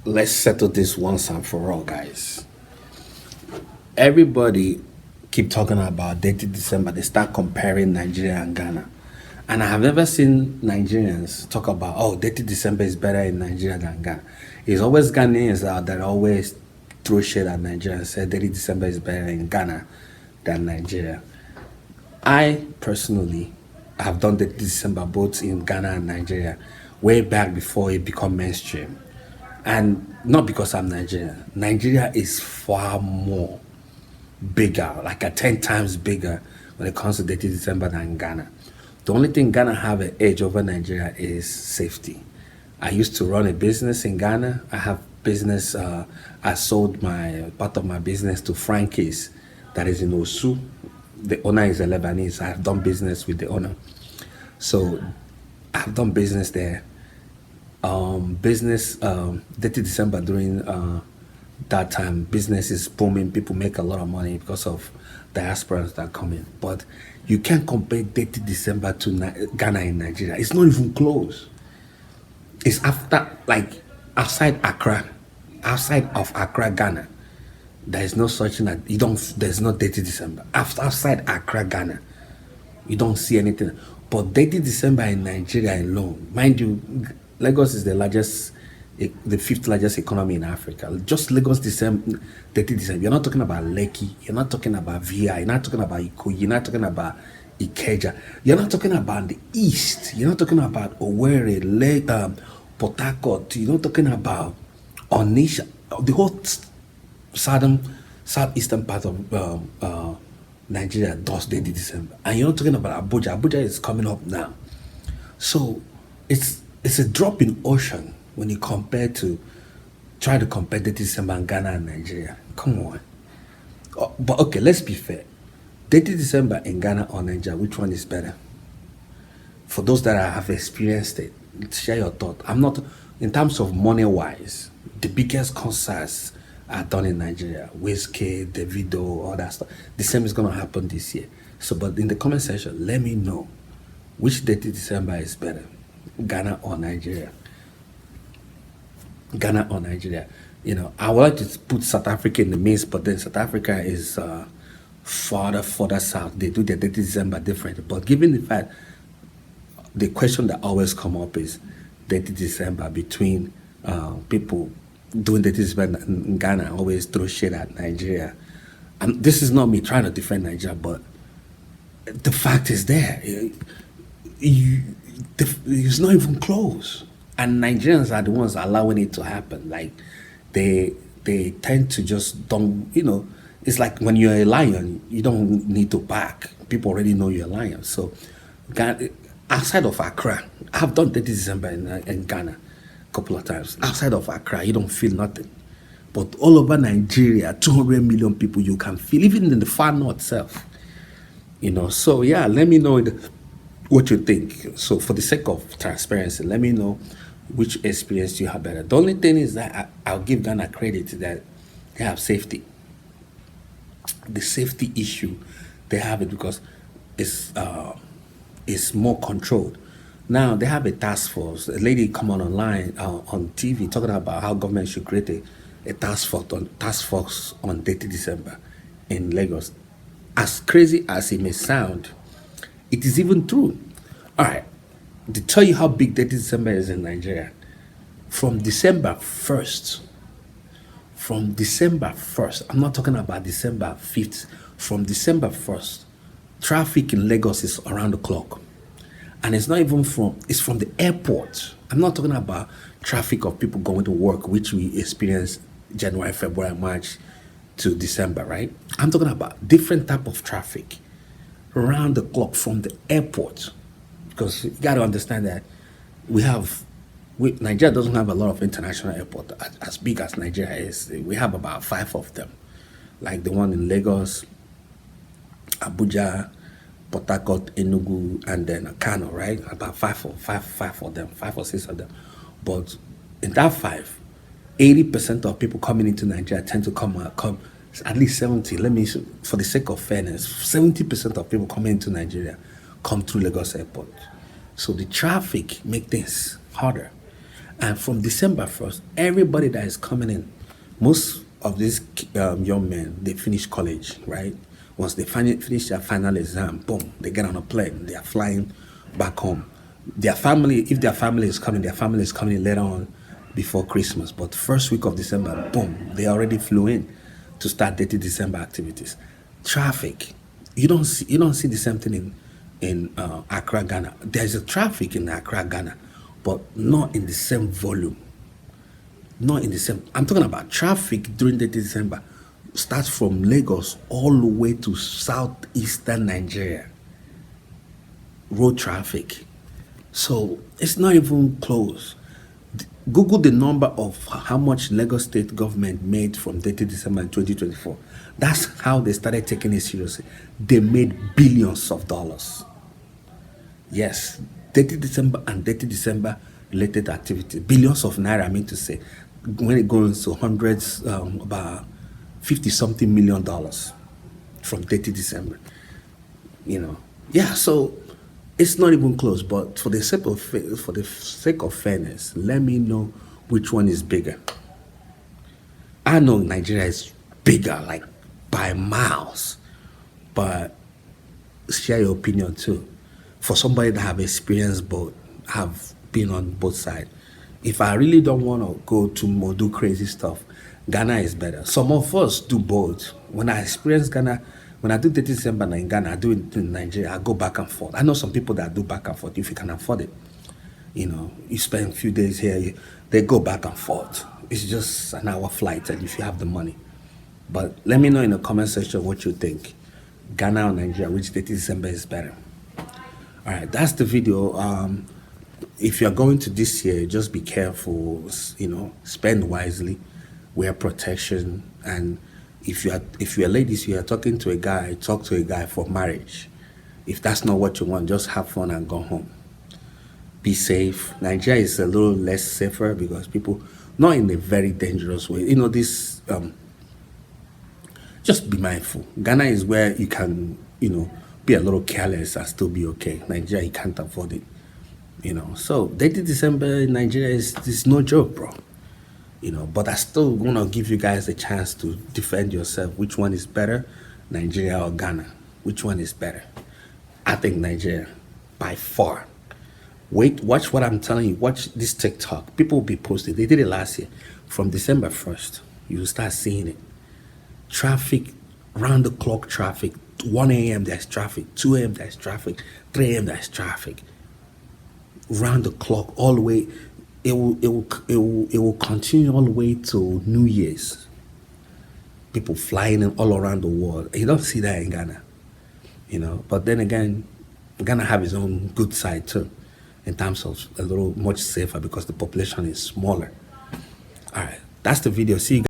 Let's settle this once and for all, guys. Everybody keep talking about Detty December. They start comparing Nigeria and Ghana. And I have never seen Nigerians talk about, oh, Detty December is better in Nigeria than Ghana. It's always Ghanaians out that always throw shade at Nigeria and say Detty December is better in Ghana than Nigeria. I personally have done Detty December both in Ghana and Nigeria way back before it became mainstream. And not because I'm Nigerian. Nigeria is far more bigger, like a 10 times bigger when it comes to Detty December than Ghana. The only thing Ghana have an edge over Nigeria is safety. I used to run a business in Ghana. I have business. I sold my part of my business to Frankie's, that is in Osu. The owner is a Lebanese. I have done business with the owner, so I've done business there. Business Detty December during that time, business is booming. People make a lot of money because of diasporans that come in. But you can't compare Detty December to Ghana in Nigeria. It's not even close. It's after, like, outside Accra, outside of Accra, Ghana. There is no such thing that you don't. There's no Detty December. Outside Accra, Ghana, you don't see anything. But Detty December in Nigeria alone, mind you, Lagos is the largest, the fifth largest economy in Africa. Just Lagos December, Detty December. You're not talking about Lekki. You're not talking about VI. You're not talking about Ikoyi. You're not talking about Ikeja. You're not talking about the east. You're not talking about Owerri, Port Harcourt. You're not talking about Onisha. The whole southern, southeastern part of Nigeria does Detty December. And you're not talking about Abuja. Abuja is coming up now. So it's a drop in ocean when you compare to try to compare Detty December and Ghana and Nigeria. Come on. But okay, let's be fair. Detty December in Ghana or Nigeria, which one is better? For those that have experienced it, share your thought. I'm not, in terms of money wise, the biggest concerts are done in Nigeria. Whiskey, Davido, all that stuff. The same is going to happen this year. So, but in the comment section, let me know which Detty December is better, Ghana or Nigeria. Ghana or Nigeria. You know, I would like to put South Africa in the mix, but then South Africa is further south. They do their Detty December different. But given the fact, the question that always come up is Detty December between people doing Detty December in Ghana always throw shit at Nigeria. And this is not me trying to defend Nigeria, but the fact is there. It's not even close. And Nigerians are the ones allowing it to happen. Like they tend to just don't, it's like when you're a lion, you don't need to bark. People already know you're a lion. So outside of Accra, I've done Detty December in Ghana a couple of times. Outside of Accra, you don't feel nothing. But all over Nigeria, 200 million people, you can feel, even in the far north itself. So yeah, let me know what you think. So for the sake of transparency, let me know which experience you have better. The only thing is that I'll give Ghana credit that they have safety. The safety issue, they have it because it's more controlled. Now they have a task force. A lady come online on TV talking about how government should create a task force on Detty December in Lagos. As crazy as it may sound, it is even true. All right, to tell you how big Detty December is in Nigeria, from December 1st, I'm not talking about December 5th, from December 1st, traffic in Lagos is around the clock. And it's not even it's from the airport. I'm not talking about traffic of people going to work, which we experience January, February, March to December, right? I'm talking about different type of traffic around the clock from the airport. Because you got to understand that Nigeria doesn't have a lot of international airport as big as Nigeria is. We have about 5 of them, like the one in Lagos, Abuja, Port Harcourt, Enugu, and then Kano, right? About five of them, 5 or 6 of them. But in that 5, 80% of people coming into Nigeria tend to come at least 70. Let me, for the sake of fairness, 70% of people coming into Nigeria come through Lagos Airport. So the traffic make things harder. And from December 1st, everybody that is coming in, most of these young men, they finish college, right? Once they finish their final exam, boom, they get on a plane, they are flying back home. Their family, if their family is coming, their family is coming later on before Christmas. But first week of December, boom, they already flew in to start Detty December activities. Traffic, you don't see the same thing in Accra, Ghana. There's a traffic in Accra, Ghana, but not in the same volume. Not in the same. I'm talking about traffic during the December starts from Lagos all the way to southeastern Nigeria. Road traffic. So it's not even close. Google the number of how much Lagos state government made from 30 December 2024. That's how they started taking it seriously. They made billions of dollars. Yes, 30 December and 30 December related activity, billions of naira, I mean to say, when it goes to hundreds, about 50 something million dollars from 30 December, Yeah, so it's not even close, but for the sake of fairness, let me know which one is bigger. I know Nigeria is bigger, like by miles, but share your opinion too. For somebody that have experienced both, have been on both sides. If I really don't want to go to more do crazy stuff, Ghana is better. Some of us do both. When I experience Ghana, when I do 30 December in Ghana, I do it in Nigeria, I go back and forth. I know some people that do back and forth if you can afford it. You spend a few days here, they go back and forth. It's just an hour flight, and if you have the money. But let me know in the comment section what you think. Ghana or Nigeria, which 30 December is better? All right, that's the video. If you're going to this year, just be careful. Spend wisely, wear protection, and if you're ladies, you are talking to a guy, talk to a guy for marriage. If that's not what you want, just have fun and go home. Be safe. Nigeria is a little less safer because people, not in a very dangerous way. Just be mindful. Ghana is where you can, be a little careless and still be okay. Nigeria, you can't afford it. So 30 December in Nigeria is no joke, bro. But I still want to give you guys a chance to defend yourself. Which one is better, Nigeria or Ghana? Which one is better? I think Nigeria, by far. Wait, watch what I'm telling you. Watch this TikTok. People will be posting. They did it last year. From December 1st, you'll start seeing it. Traffic, round the clock traffic. 1 a.m. there's traffic. 2 a.m. there's traffic. 3 a.m. there's traffic. Round the clock, all the way. It will continue all the way to New Year's. People flying in all around the world. You don't see that in Ghana. But then again, Ghana have its own good side too, in terms of a little much safer because the population is smaller. All right, that's the video. See you guys.